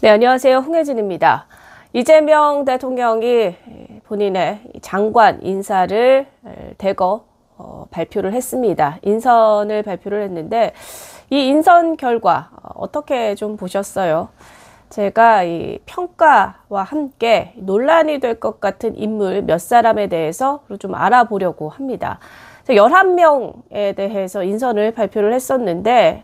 네, 안녕하세요. 홍혜진입니다. 이재명 대통령이 본인의 장관 인사를 대거 발표를 했습니다. 인선을 발표를 했는데 이 인선 결과 어떻게 좀 보셨어요? 제가 이 평가와 함께 논란이 될 것 같은 인물 몇 사람에 대해서 좀 알아보려고 합니다. 11명에 대해서 인선을 발표를 했었는데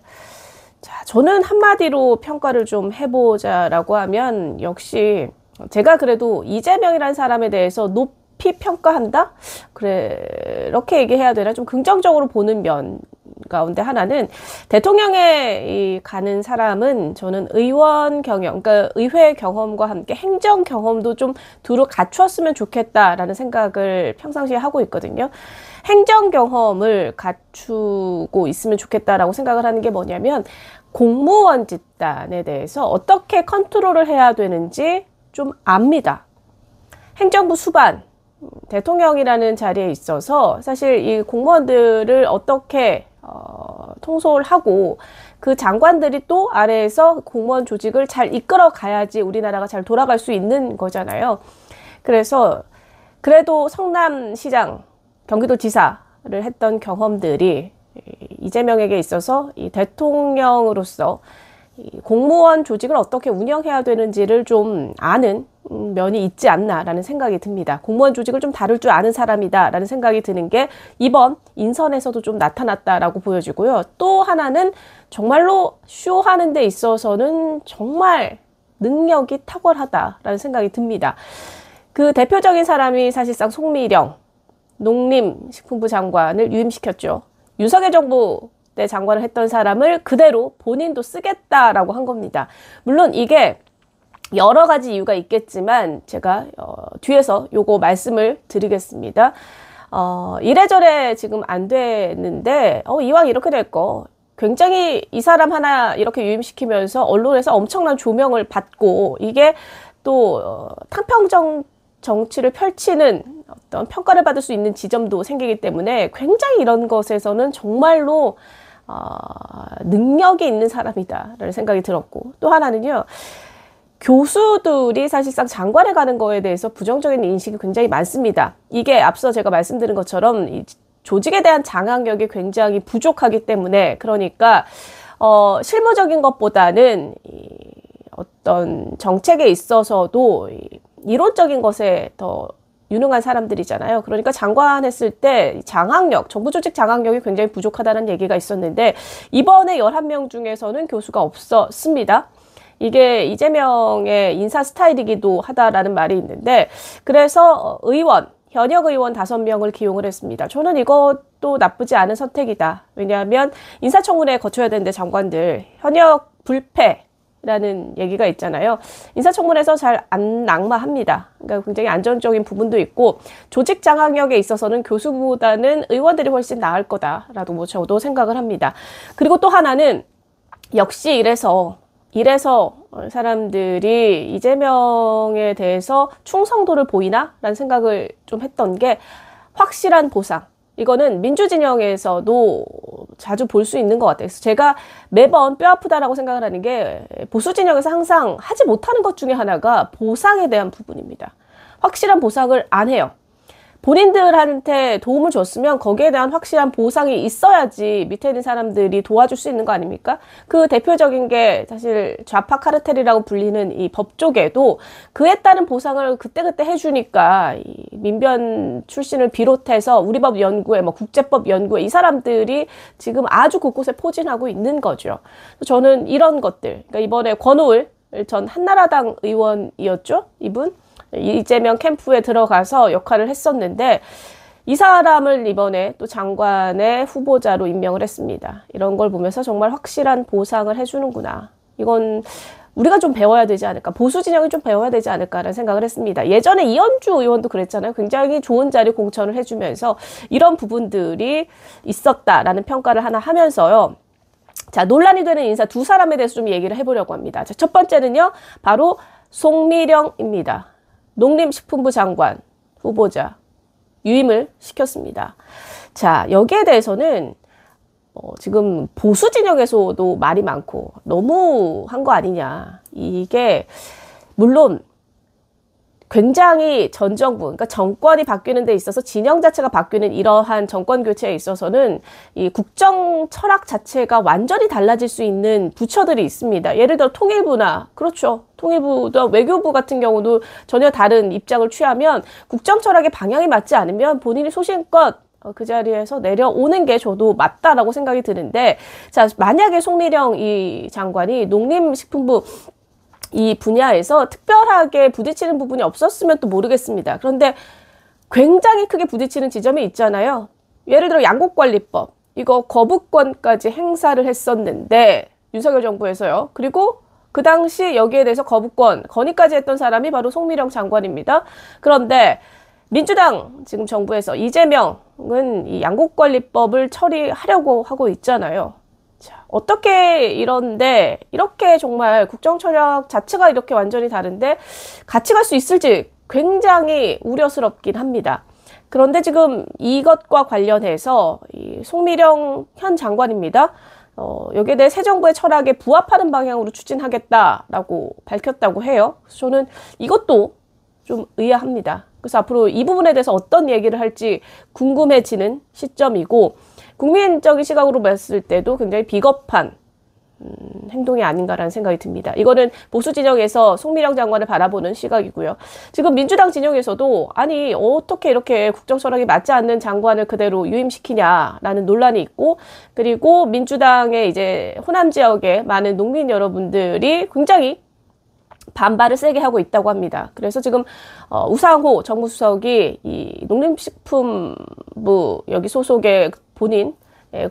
자, 저는 한마디로 평가를 좀 해보자라고 하면 역시 제가 그래도 이재명이라는 사람에 대해서 높이 평가한다? 그렇게 얘기해야 되나? 좀 긍정적으로 보는 면 가운데 하나는 대통령에 가는 사람은 저는 의원 경영, 그러니까 의회 경험과 함께 행정 경험도 좀 두루 갖추었으면 좋겠다라는 생각을 평상시에 하고 있거든요. 행정 경험을 갖추고 있으면 좋겠다라고 생각을 하는 게 뭐냐면 공무원 집단에 대해서 어떻게 컨트롤을 해야 되는지 좀 압니다. 행정부 수반, 대통령이라는 자리에 있어서 사실 이 공무원들을 어떻게 통솔을 하고 그 장관들이 또 아래에서 공무원 조직을 잘 이끌어 가야지 우리나라가 잘 돌아갈 수 있는 거잖아요. 그래서 그래도 성남시장, 경기도지사를 했던 경험들이 이재명에게 있어서 이 대통령으로서 이 공무원 조직을 어떻게 운영해야 되는지를 좀 아는 면이 있지 않나라는 생각이 듭니다. 공무원 조직을 좀 다룰 줄 아는 사람이다라는 생각이 드는 게 이번 인선에서도 좀 나타났다라고 보여지고요. 또 하나는 정말로 쇼하는 데 있어서는 정말 능력이 탁월하다라는 생각이 듭니다. 그 대표적인 사람이 사실상 송미령 농림식품부 장관을 유임시켰죠. 윤석열 정부 때 장관을 했던 사람을 그대로 본인도 쓰겠다라고 한 겁니다. 물론 이게 여러 가지 이유가 있겠지만 제가 뒤에서 요거 말씀을 드리겠습니다. 이래저래 지금 안 되는데 이왕 이렇게 될 거 굉장히 이 사람 하나 이렇게 유임시키면서 언론에서 엄청난 조명을 받고 이게 또 탕평정 정치를 펼치는 어떤 평가를 받을 수 있는 지점도 생기기 때문에 굉장히 이런 것에서는 정말로 능력이 있는 사람이다라는 생각이 들었고, 또 하나는요, 교수들이 사실상 장관에 가는 거에 대해서 부정적인 인식이 굉장히 많습니다. 이게 앞서 제가 말씀드린 것처럼 이 조직에 대한 장악력이 굉장히 부족하기 때문에, 그러니까 실무적인 것보다는 어떤 정책에 있어서도 이론적인 것에 더 유능한 사람들이잖아요. 그러니까 장관 했을 때 장악력, 정부 조직 장악력이 굉장히 부족하다는 얘기가 있었는데 이번에 11명 중에서는 교수가 없었습니다. 이게 이재명의 인사 스타일이기도 하다라는 말이 있는데, 그래서 의원, 현역 의원 5명을 기용을 했습니다. 저는 이것도 나쁘지 않은 선택이다. 왜냐하면 인사청문회에 거쳐야 되는데 장관들 현역 불패 라는 얘기가 있잖아요. 인사청문회에서 잘 안 낙마합니다. 그러니까 굉장히 안전적인 부분도 있고 조직 장악력에 있어서는 교수보다는 의원들이 훨씬 나을 거다라고 뭐 저도 생각을 합니다. 그리고 또 하나는 역시 이래서 사람들이 이재명에 대해서 충성도를 보이나? 라는 생각을 좀 했던 게 확실한 보상. 이거는 민주진영에서도 자주 볼 수 있는 것 같아요. 그래서 제가 매번 뼈 아프다라고 생각을 하는 게 보수진영에서 항상 하지 못하는 것 중에 하나가 보상에 대한 부분입니다. 확실한 보상을 안 해요. 본인들한테 도움을 줬으면 거기에 대한 확실한 보상이 있어야지 밑에 있는 사람들이 도와줄 수 있는 거 아닙니까? 그 대표적인 게 사실 좌파 카르텔이라고 불리는 이 법조계도 그에 따른 보상을 그때그때 해주니까 이 민변 출신을 비롯해서 우리법 연구회, 국제법 연구회 이 사람들이 지금 아주 곳곳에 포진하고 있는 거죠. 저는 이런 것들, 그러니까 이번에 권오을 전 한나라당 의원이었죠, 이분. 이재명 캠프에 들어가서 역할을 했었는데 이 사람을 이번에 또 장관의 후보자로 임명을 했습니다. 이런 걸 보면서 정말 확실한 보상을 해주는구나. 이건 우리가 좀 배워야 되지 않을까. 보수 진영이 좀 배워야 되지 않을까라는 생각을 했습니다. 예전에 이현주 의원도 그랬잖아요. 굉장히 좋은 자리 공천을 해주면서 이런 부분들이 있었다라는 평가를 하나 하면서요. 자, 논란이 되는 인사 두 사람에 대해서 좀 얘기를 해보려고 합니다. 자, 첫 번째는요, 바로 송미령입니다. 농림식품부 장관 후보자 유임을 시켰습니다. 자, 여기에 대해서는 지금 보수 진영에서도 말이 많고 너무 한 거 아니냐. 이게 물론 굉장히 전 정부, 그러니까 정권이 바뀌는 데 있어서 진영 자체가 바뀌는 이러한 정권 교체에 있어서는 이 국정 철학 자체가 완전히 달라질 수 있는 부처들이 있습니다. 예를 들어 통일부나, 그렇죠. 통일부도 외교부 같은 경우도 전혀 다른 입장을 취하면 국정 철학의 방향이 맞지 않으면 본인이 소신껏 그 자리에서 내려오는 게 저도 맞다라고 생각이 드는데, 자, 만약에 송미령 이 장관이 농림식품부 이 분야에서 특별하게 부딪히는 부분이 없었으면 또 모르겠습니다. 그런데 굉장히 크게 부딪히는 지점이 있잖아요. 예를 들어 양곡관리법, 이거 거부권까지 행사를 했었는데 윤석열 정부에서요. 그리고 그 당시 여기에 대해서 건의까지 했던 사람이 바로 송미령 장관입니다. 그런데 민주당 지금 정부에서 이재명은 이 양곡관리법을 처리하려고 하고 있잖아요. 자, 어떻게 이런데 이렇게 정말 국정철학 자체가 이렇게 완전히 다른데 같이 갈 수 있을지 굉장히 우려스럽긴 합니다. 그런데 지금 이것과 관련해서 이 송미령 현 장관입니다. 여기에 대해 새 정부의 철학에 부합하는 방향으로 추진하겠다라고 밝혔다고 해요. 그래서 저는 이것도 좀 의아합니다. 그래서 앞으로 이 부분에 대해서 어떤 얘기를 할지 궁금해지는 시점이고, 국민적인 시각으로 봤을 때도 굉장히 비겁한 행동이 아닌가라는 생각이 듭니다. 이거는 보수 진영에서 송미령 장관을 바라보는 시각이고요. 지금 민주당 진영에서도 아니 어떻게 이렇게 국정 철학이 맞지 않는 장관을 그대로 유임시키냐라는 논란이 있고, 그리고 민주당의 이제 호남 지역의 많은 농민 여러분들이 굉장히 반발을 세게 하고 있다고 합니다. 그래서 지금 우상호 정무수석이 이 농림식품부 여기 소속의 본인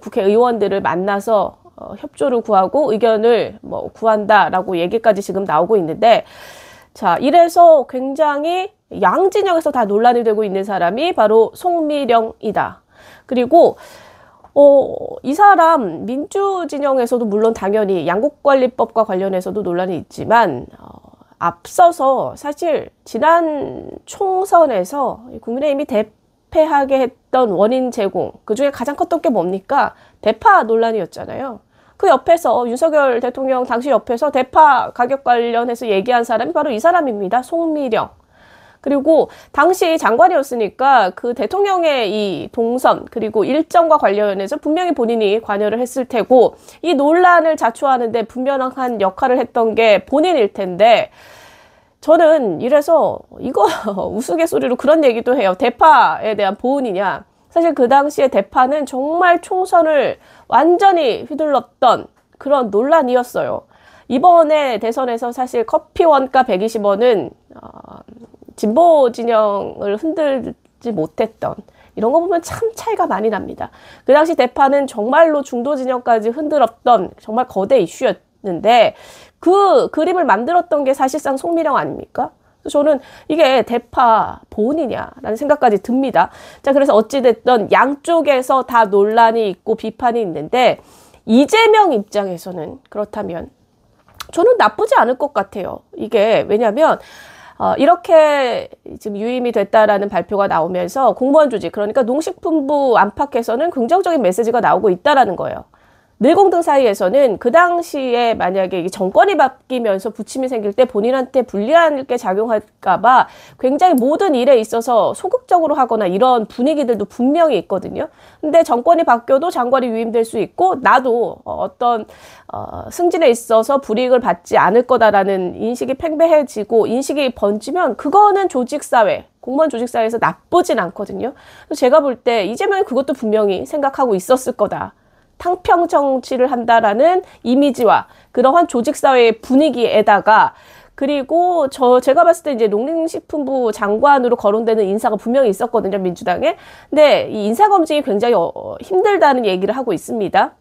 국회의원들을 만나서 협조를 구하고 의견을 구한다라고 얘기까지 지금 나오고 있는데, 자, 이래서 굉장히 양진영에서 다 논란이 되고 있는 사람이 바로 송미령이다. 그리고 이 사람 민주진영에서도 물론 당연히 양곡관리법과 관련해서도 논란이 있지만 앞서서 사실 지난 총선에서 국민의힘이 대패하게 했던 원인 제공, 그중에 가장 컸던 게 뭡니까? 대파 논란이었잖아요. 그 옆에서 윤석열 대통령 당시 옆에서 대파 가격 관련해서 얘기한 사람이 바로 이 사람입니다. 송미령. 그리고 당시 장관이었으니까 그 대통령의 이 동선 그리고 일정과 관련해서 분명히 본인이 관여를 했을 테고, 이 논란을 자초하는 데 분명한 역할을 했던 게 본인일 텐데, 저는 이래서 이거 우스갯소리로 그런 얘기도 해요. 대파에 대한 보은이냐. 사실 그 당시에 대파는 정말 총선을 완전히 휘둘렀던 그런 논란이었어요. 이번에 대선에서 사실 커피 원가 120원은 진보 진영을 흔들지 못했던, 이런 거 보면 참 차이가 많이 납니다. 그 당시 대파는 정말로 중도 진영까지 흔들었던 정말 거대 이슈였는데 그 그림을 만들었던 게 사실상 송미령 아닙니까? 그래서 저는 이게 대파 보은이냐라는 생각까지 듭니다. 자, 그래서 어찌됐든 양쪽에서 다 논란이 있고 비판이 있는데, 이재명 입장에서는 그렇다면 저는 나쁘지 않을 것 같아요. 이게 왜냐하면 이렇게 지금 유임이 됐다라는 발표가 나오면서 공무원 조직, 그러니까 농식품부 안팎에서는 긍정적인 메시지가 나오고 있다라는 거예요. 늘공등 사이에서는 그 당시에 만약에 정권이 바뀌면서 부침이 생길 때 본인한테 불리하게 작용할까봐 굉장히 모든 일에 있어서 소극적으로 하거나 이런 분위기들도 분명히 있거든요. 근데 정권이 바뀌어도 장관이 유임될 수 있고, 나도 어떤 승진에 있어서 불이익을 받지 않을 거다라는 인식이 팽배해지고 인식이 번지면 그거는 조직사회, 공무원 조직사회에서 나쁘진 않거든요. 그래서 제가 볼 때 이재명이 그것도 분명히 생각하고 있었을 거다. 탕평 정치를 한다라는 이미지와 그러한 조직사회의 분위기에다가, 그리고 제가 봤을 때 이제 농림식품부 장관으로 거론되는 인사가 분명히 있었거든요, 민주당에. 근데 이 인사검증이 굉장히 힘들다는 얘기를 하고 있습니다.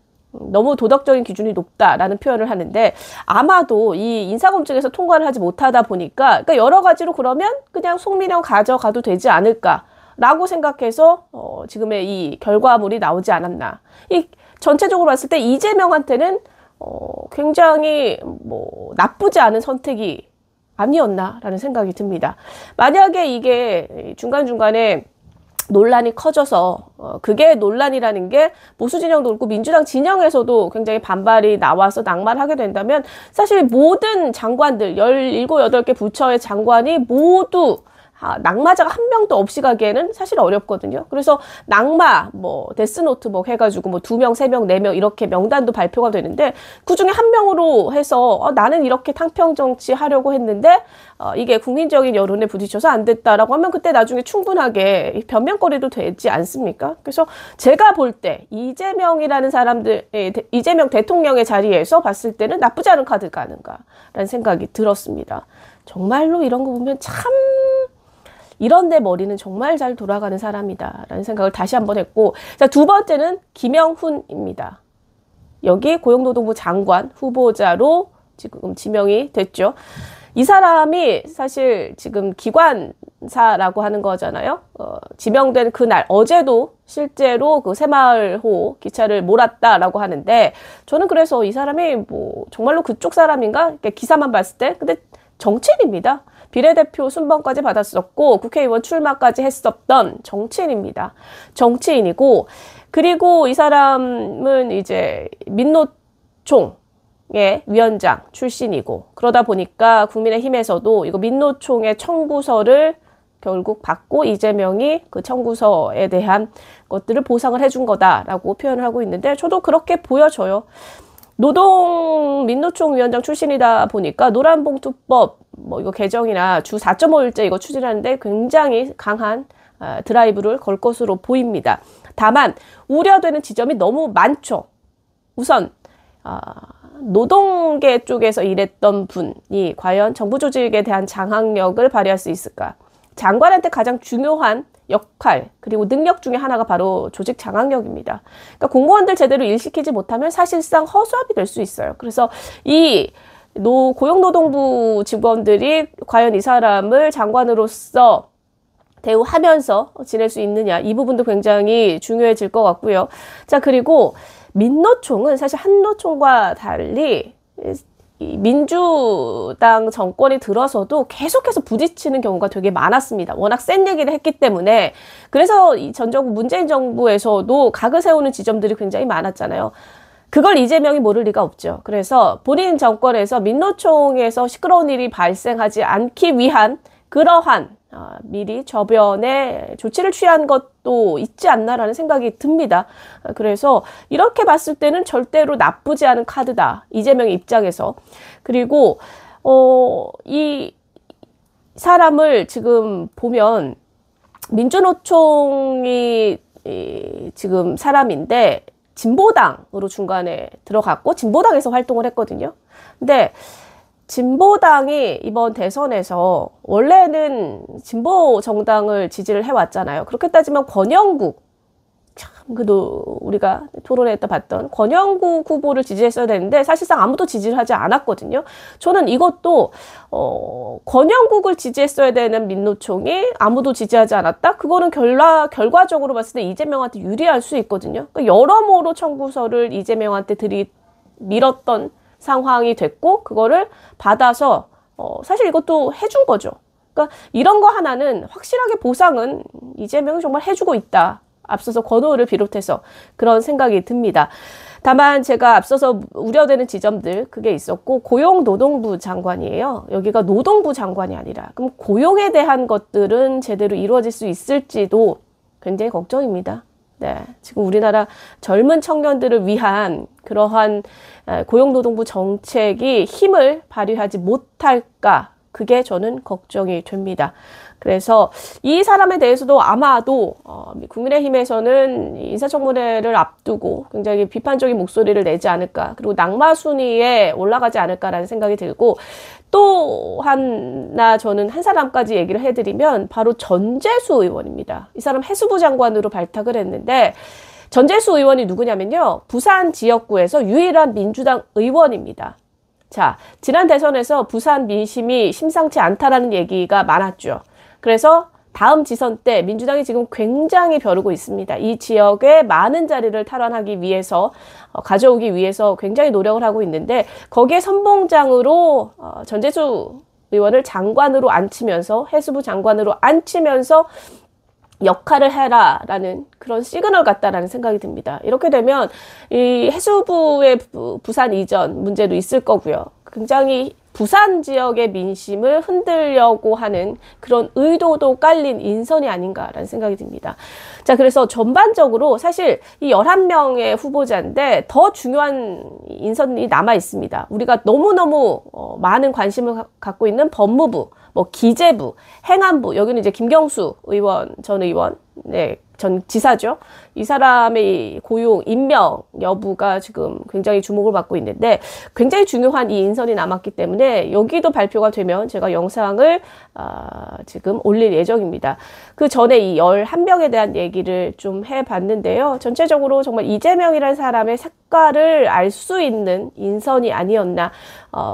너무 도덕적인 기준이 높다라는 표현을 하는데, 아마도 이 인사검증에서 통과를 하지 못하다 보니까, 그러니까 여러 가지로 그러면 그냥 송미령 가져가도 되지 않을까라고 생각해서 지금의 이 결과물이 나오지 않았나. 이 전체적으로 봤을 때 이재명한테는 굉장히 나쁘지 않은 선택이 아니었나라는 생각이 듭니다. 만약에 이게 중간중간에 논란이 커져서 그게 논란이라는 게 보수 진영도 그렇고 민주당 진영에서도 굉장히 반발이 나와서 낙마를 하게 된다면 사실 모든 장관들 17, 8개 부처의 장관이 모두 낙마자가 한 명도 없이 가기에는 사실 어렵거든요. 그래서 낙마, 뭐 데스노트 뭐 해가지고 뭐 2명, 3명, 4명 이렇게 명단도 발표가 되는데 그 중에 한 명으로 해서 나는 이렇게 탕평 정치 하려고 했는데 이게 국민적인 여론에 부딪혀서 안 됐다라고 하면 그때 나중에 충분하게 변명거리도 되지 않습니까? 그래서 제가 볼 때 이재명이라는 사람들, 이재명 대통령의 자리에서 봤을 때는 나쁘지 않은 카드가 아닌가라는 생각이 들었습니다. 정말로 이런 거 보면 참 이런 내 머리는 정말 잘 돌아가는 사람이다 라는 생각을 다시 한번 했고, 자, 두 번째는 김영훈입니다. 여기 고용노동부 장관 후보자로 지금 지명이 됐죠. 이 사람이 사실 지금 기관사라고 하는 거잖아요. 지명된 그날 어제도 실제로 그 새마을호 기차를 몰았다라고 하는데, 저는 그래서 이 사람이 뭐 정말로 그쪽 사람인가 이렇게 기사만 봤을 때, 근데 정치인입니다. 비례대표 순번까지 받았었고 국회의원 출마까지 했었던 정치인입니다. 정치인이고, 그리고 이 사람은 이제 민노총의 위원장 출신이고, 그러다 보니까 국민의힘에서도 이거 민노총의 청구서를 결국 받고 이재명이 그 청구서에 대한 것들을 보상을 해준 거다라고 표현을 하고 있는데, 저도 그렇게 보여져요. 민노총 위원장 출신이다 보니까 노란봉투법 뭐 이거 개정이나 주 4.5일제 이거 추진하는데 굉장히 강한 드라이브를 걸 것으로 보입니다. 다만 우려되는 지점이 너무 많죠. 우선 노동계 쪽에서 일했던 분이 과연 정부 조직에 대한 장악력을 발휘할 수 있을까? 장관한테 가장 중요한 역할 그리고 능력 중에 하나가 바로 조직 장악력입니다. 그러니까 공무원들 제대로 일시키지 못하면 사실상 허수아비 될 수 있어요. 그래서 이 고용노동부 직원들이 과연 이 사람을 장관으로서 대우하면서 지낼 수 있느냐, 이 부분도 굉장히 중요해질 것 같고요. 자, 그리고 민노총은 사실 한노총과 달리 이 민주당 정권이 들어서도 계속해서 부딪히는 경우가 되게 많았습니다. 워낙 센 얘기를 했기 때문에. 그래서 이 전 정부 문재인 정부에서도 각을 세우는 지점들이 굉장히 많았잖아요. 그걸 이재명이 모를 리가 없죠. 그래서 본인 정권에서 민노총에서 시끄러운 일이 발생하지 않기 위한 그러한 미리 저변에 조치를 취한 것도 있지 않나라는 생각이 듭니다. 그래서 이렇게 봤을 때는 절대로 나쁘지 않은 카드다, 이재명의 입장에서. 그리고 이 사람을 지금 보면 민주노총이 지금 사람인데 진보당으로 중간에 들어갔고 진보당에서 활동을 했거든요. 근데 진보당이 이번 대선에서 원래는 진보 정당을 지지를 해왔잖아요. 그렇게 따지면 권영국, 참 그래도 우리가 토론회에서 봤던 권영국 후보를 지지했어야 되는데 사실상 아무도 지지를 하지 않았거든요. 저는 이것도 권영국을 지지했어야 되는 민노총이 아무도 지지하지 않았다? 그거는 결과적으로 봤을 때 이재명한테 유리할 수 있거든요. 그러니까 여러모로 청구서를 이재명한테 밀었던 상황이 됐고, 그거를 받아서 사실 이것도 해준 거죠. 그러니까 이런 거 하나는 확실하게 보상은 이재명이 정말 해주고 있다. 앞서서 권오를 비롯해서 그런 생각이 듭니다. 다만 제가 앞서서 우려되는 지점들 그게 있었고, 고용노동부 장관이에요. 여기가 노동부 장관이 아니라. 그럼 고용에 대한 것들은 제대로 이루어질 수 있을지도 굉장히 걱정입니다. 네, 지금 우리나라 젊은 청년들을 위한 그러한 고용노동부 정책이 힘을 발휘하지 못할까, 그게 저는 걱정이 됩니다. 그래서 이 사람에 대해서도 아마도 국민의힘에서는 인사청문회를 앞두고 굉장히 비판적인 목소리를 내지 않을까, 그리고 낙마 순위에 올라가지 않을까라는 생각이 들고, 또 하나 저는 한 사람까지 얘기를 해드리면 바로 전재수 의원입니다. 이 사람 해수부 장관으로 발탁을 했는데, 전재수 의원이 누구냐면요, 부산 지역구에서 유일한 민주당 의원입니다. 자, 지난 대선에서 부산 민심이 심상치 않다라는 얘기가 많았죠. 그래서 다음 지선 때 민주당이 지금 굉장히 벼르고 있습니다. 이 지역의 많은 자리를 탈환하기 위해서, 가져오기 위해서 굉장히 노력을 하고 있는데, 거기에 선봉장으로 전재수 의원을 장관으로 앉히면서, 해수부 장관으로 앉히면서 역할을 해라라는 그런 시그널 같다라는 생각이 듭니다. 이렇게 되면 이 해수부의 부산 이전 문제도 있을 거고요. 굉장히 부산 지역의 민심을 흔들려고 하는 그런 의도도 깔린 인선이 아닌가라는 생각이 듭니다. 자, 그래서 전반적으로 사실 이 11명의 후보자인데 더 중요한 인선이 남아 있습니다. 우리가 너무너무 많은 관심을 갖고 있는 법무부, 뭐 기재부, 행안부, 여기는 이제 김경수 의원, 전 의원, 네, 전 지사죠. 이 사람의 고용, 임명 여부가 지금 굉장히 주목을 받고 있는데 굉장히 중요한 이 인선이 남았기 때문에 여기도 발표가 되면 제가 영상을 지금 올릴 예정입니다. 그 전에 이 11명에 대한 얘기를 좀 해봤는데요. 전체적으로 정말 이재명이라는 사람의 색깔을 알 수 있는 인선이 아니었나.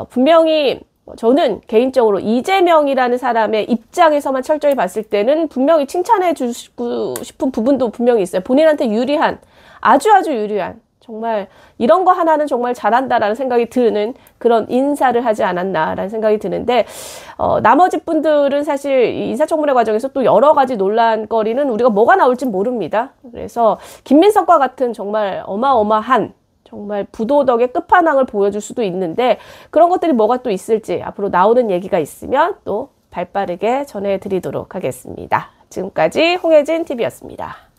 분명히 저는 개인적으로 이재명이라는 사람의 입장에서만 철저히 봤을 때는 분명히 칭찬해 주고 싶은 부분도 분명히 있어요. 본인한테 유리한, 아주 유리한, 정말 이런 거 하나는 정말 잘한다라는 생각이 드는 그런 인사를 하지 않았나라는 생각이 드는데 나머지 분들은 사실 인사청문회 과정에서 또 여러 가지 논란거리는 우리가 뭐가 나올지 모릅니다. 그래서 김민석과 같은 정말 어마어마한 정말 부도덕의 끝판왕을 보여줄 수도 있는데 그런 것들이 뭐가 또 있을지 앞으로 나오는 얘기가 있으면 또 발빠르게 전해드리도록 하겠습니다. 지금까지 홍혜진 TV였습니다.